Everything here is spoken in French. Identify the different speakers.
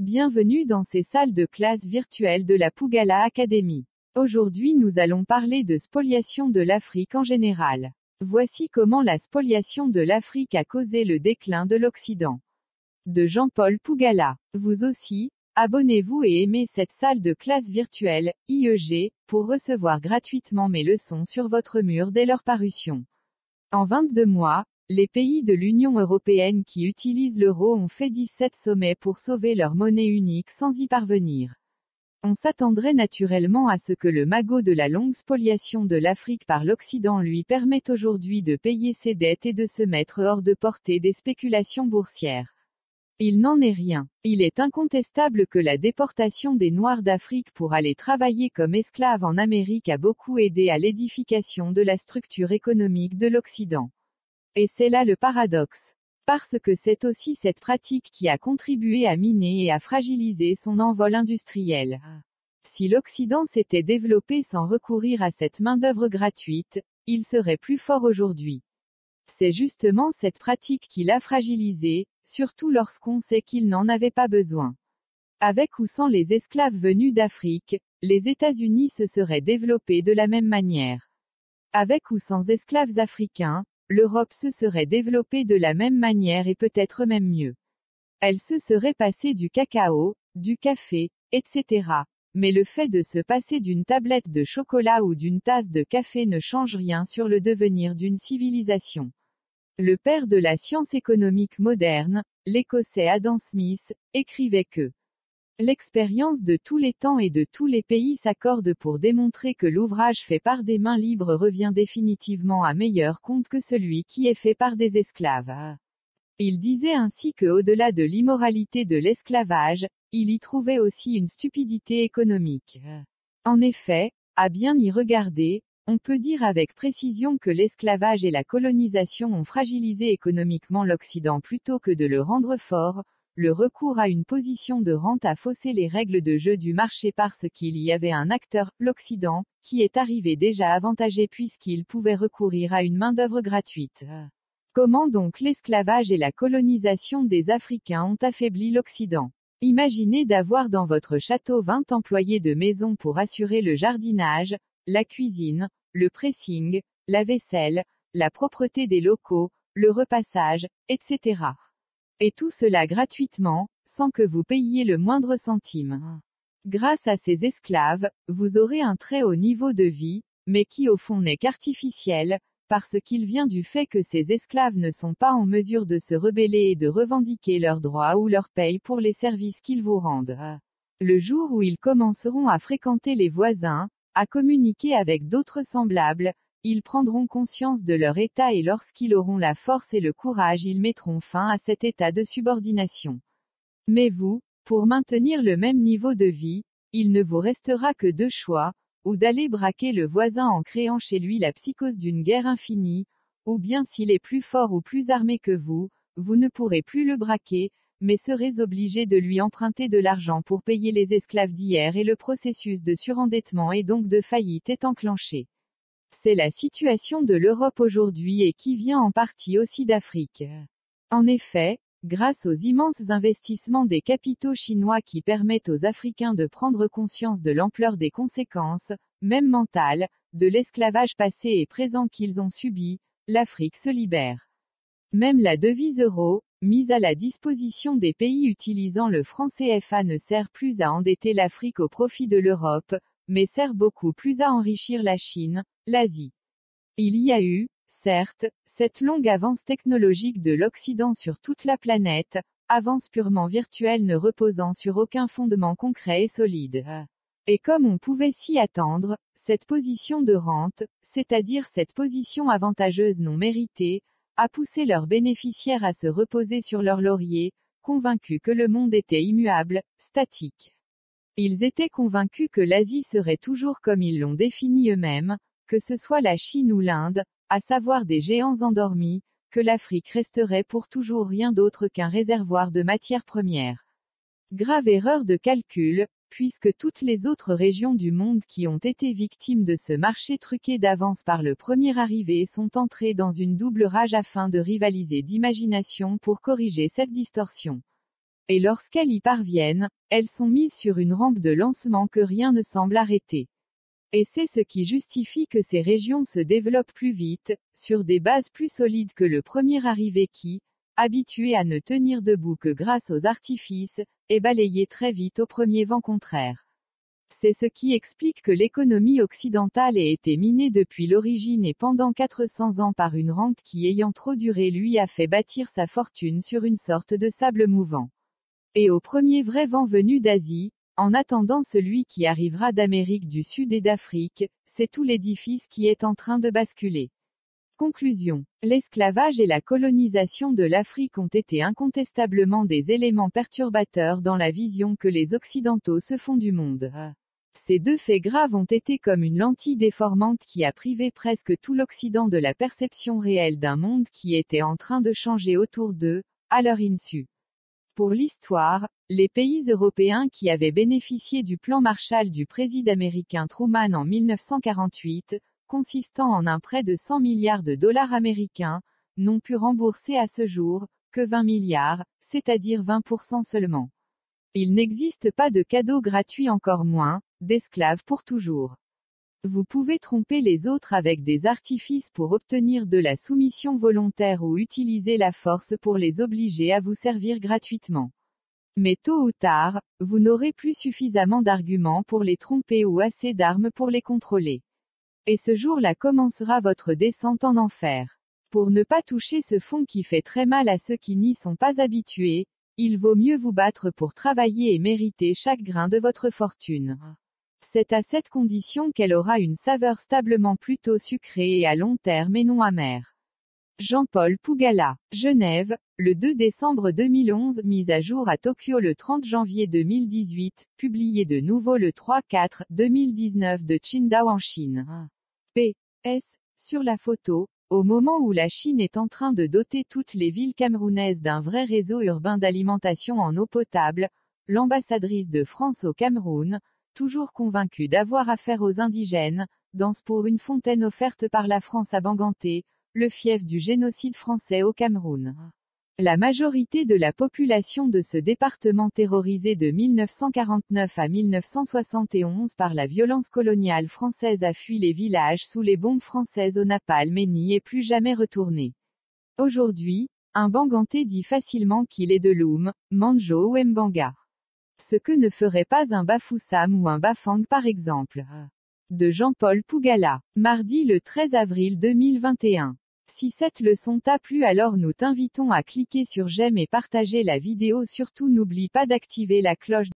Speaker 1: Bienvenue dans ces salles de classe virtuelles de la Pougala Academy. Aujourd'hui nous allons parler de spoliation de l'Afrique en général. Voici comment la spoliation de l'Afrique a causé le déclin de l'Occident. De Jean-Paul Pougala. Vous aussi, abonnez-vous et aimez cette salle de classe virtuelle, IEG, pour recevoir gratuitement mes leçons sur votre mur dès leur parution. En 22 mois, les pays de l'Union européenne qui utilisent l'euro ont fait 17 sommets pour sauver leur monnaie unique sans y parvenir. On s'attendrait naturellement à ce que le magot de la longue spoliation de l'Afrique par l'Occident lui permette aujourd'hui de payer ses dettes et de se mettre hors de portée des spéculations boursières. Il n'en est rien. Il est incontestable que la déportation des Noirs d'Afrique pour aller travailler comme esclaves en Amérique a beaucoup aidé à l'édification de la structure économique de l'Occident. Et c'est là le paradoxe. Parce que c'est aussi cette pratique qui a contribué à miner et à fragiliser son envol industriel. Si l'Occident s'était développé sans recourir à cette main-d'œuvre gratuite, il serait plus fort aujourd'hui. C'est justement cette pratique qui l'a fragilisé, surtout lorsqu'on sait qu'il n'en avait pas besoin. Avec ou sans les esclaves venus d'Afrique, les États-Unis se seraient développés de la même manière. Avec ou sans esclaves africains, l'Europe se serait développée de la même manière et peut-être même mieux. Elle se serait passée du cacao, du café, etc. Mais le fait de se passer d'une tablette de chocolat ou d'une tasse de café ne change rien sur le devenir d'une civilisation. Le père de la science économique moderne, l'Écossais Adam Smith, écrivait que l'expérience de tous les temps et de tous les pays s'accorde pour démontrer que l'ouvrage fait par des mains libres revient définitivement à meilleur compte que celui qui est fait par des esclaves. Il disait ainsi que au-delà de l'immoralité de l'esclavage, il y trouvait aussi une stupidité économique. En effet, à bien y regarder, on peut dire avec précision que l'esclavage et la colonisation ont fragilisé économiquement l'Occident plutôt que de le rendre fort. Le recours à une position de rente a faussé les règles de jeu du marché parce qu'il y avait un acteur, l'Occident, qui est arrivé déjà avantagé puisqu'il pouvait recourir à une main-d'œuvre gratuite. Comment donc l'esclavage et la colonisation des Africains ont affaibli l'Occident? Imaginez d'avoir dans votre château 20 employés de maison pour assurer le jardinage, la cuisine, le pressing, la vaisselle, la propreté des locaux, le repassage, etc. Et tout cela gratuitement, sans que vous payiez le moindre centime. Grâce à ces esclaves, vous aurez un très haut niveau de vie, mais qui au fond n'est qu'artificiel, parce qu'il vient du fait que ces esclaves ne sont pas en mesure de se rebeller et de revendiquer leurs droits ou leur paye pour les services qu'ils vous rendent. Le jour où ils commenceront à fréquenter les voisins, à communiquer avec d'autres semblables, ils prendront conscience de leur état et lorsqu'ils auront la force et le courage ils mettront fin à cet état de subordination. Mais vous, pour maintenir le même niveau de vie, il ne vous restera que deux choix, ou d'aller braquer le voisin en créant chez lui la psychose d'une guerre infinie, ou bien s'il est plus fort ou plus armé que vous ne pourrez plus le braquer, mais serez obligé de lui emprunter de l'argent pour payer les esclaves d'hier et le processus de surendettement et donc de faillite est enclenché. C'est la situation de l'Europe aujourd'hui et qui vient en partie aussi d'Afrique. En effet, grâce aux immenses investissements des capitaux chinois qui permettent aux Africains de prendre conscience de l'ampleur des conséquences, même mentales, de l'esclavage passé et présent qu'ils ont subi, l'Afrique se libère. Même la devise euro, mise à la disposition des pays utilisant le franc CFA ne sert plus à endetter l'Afrique au profit de l'Europe, mais sert beaucoup plus à enrichir la Chine, l'Asie. Il y a eu, certes, cette longue avance technologique de l'Occident sur toute la planète, avance purement virtuelle ne reposant sur aucun fondement concret et solide. Et comme on pouvait s'y attendre, cette position de rente, c'est-à-dire cette position avantageuse non méritée, a poussé leurs bénéficiaires à se reposer sur leurs lauriers, convaincus que le monde était immuable, statique. Ils étaient convaincus que l'Asie serait toujours comme ils l'ont défini eux-mêmes, que ce soit la Chine ou l'Inde, à savoir des géants endormis, que l'Afrique resterait pour toujours rien d'autre qu'un réservoir de matières premières. Grave erreur de calcul, puisque toutes les autres régions du monde qui ont été victimes de ce marché truqué d'avance par le premier arrivé sont entrées dans une double rage afin de rivaliser d'imagination pour corriger cette distorsion. Et lorsqu'elles y parviennent, elles sont mises sur une rampe de lancement que rien ne semble arrêter. Et c'est ce qui justifie que ces régions se développent plus vite, sur des bases plus solides que le premier arrivé qui, habitué à ne tenir debout que grâce aux artifices, est balayé très vite au premier vent contraire. C'est ce qui explique que l'économie occidentale ait été minée depuis l'origine et pendant 400 ans par une rente qui ayant trop duré lui a fait bâtir sa fortune sur une sorte de sable mouvant. Et au premier vrai vent venu d'Asie, en attendant celui qui arrivera d'Amérique du Sud et d'Afrique, c'est tout l'édifice qui est en train de basculer. Conclusion. L'esclavage et la colonisation de l'Afrique ont été incontestablement des éléments perturbateurs dans la vision que les Occidentaux se font du monde. Ces deux faits graves ont été comme une lentille déformante qui a privé presque tout l'Occident de la perception réelle d'un monde qui était en train de changer autour d'eux, à leur insu. Pour l'histoire, les pays européens qui avaient bénéficié du plan Marshall du président américain Truman en 1948, consistant en un prêt de 100 milliards de dollars américains, n'ont pu rembourser à ce jour que 20 milliards, c'est-à-dire 20% seulement. Il n'existe pas de cadeau gratuit, encore moins d'esclaves pour toujours. Vous pouvez tromper les autres avec des artifices pour obtenir de la soumission volontaire ou utiliser la force pour les obliger à vous servir gratuitement. Mais tôt ou tard, vous n'aurez plus suffisamment d'arguments pour les tromper ou assez d'armes pour les contrôler. Et ce jour-là commencera votre descente en enfer. Pour ne pas toucher ce fond qui fait très mal à ceux qui n'y sont pas habitués, il vaut mieux vous battre pour travailler et mériter chaque grain de votre fortune. C'est à cette condition qu'elle aura une saveur stablement plutôt sucrée et à long terme et non amère. Jean-Paul Pougala, Genève, le 2 décembre 2011, mise à jour à Tokyo le 30 janvier 2018, publié de nouveau le 3-4 2019 de Qingdao en Chine. P.S. Sur la photo, au moment où la Chine est en train de doter toutes les villes camerounaises d'un vrai réseau urbain d'alimentation en eau potable, l'ambassadrice de France au Cameroun, toujours convaincue d'avoir affaire aux indigènes, danse pour une fontaine offerte par la France à Banganté, le fief du génocide français au Cameroun. La majorité de la population de ce département terrorisé de 1949 à 1971 par la violence coloniale française a fui les villages sous les bombes françaises au napalm et n'y est plus jamais retourné. Aujourd'hui, un Banganté dit facilement qu'il est de Loum, Manjo ou Mbanga. Ce que ne ferait pas un Bafoussam ou un Bafang par exemple. De Jean-Paul Pougala. Mardi le 13 avril 2021. Si cette leçon t'a plu, alors nous t'invitons à cliquer sur j'aime et partager la vidéo. Surtout n'oublie pas d'activer la cloche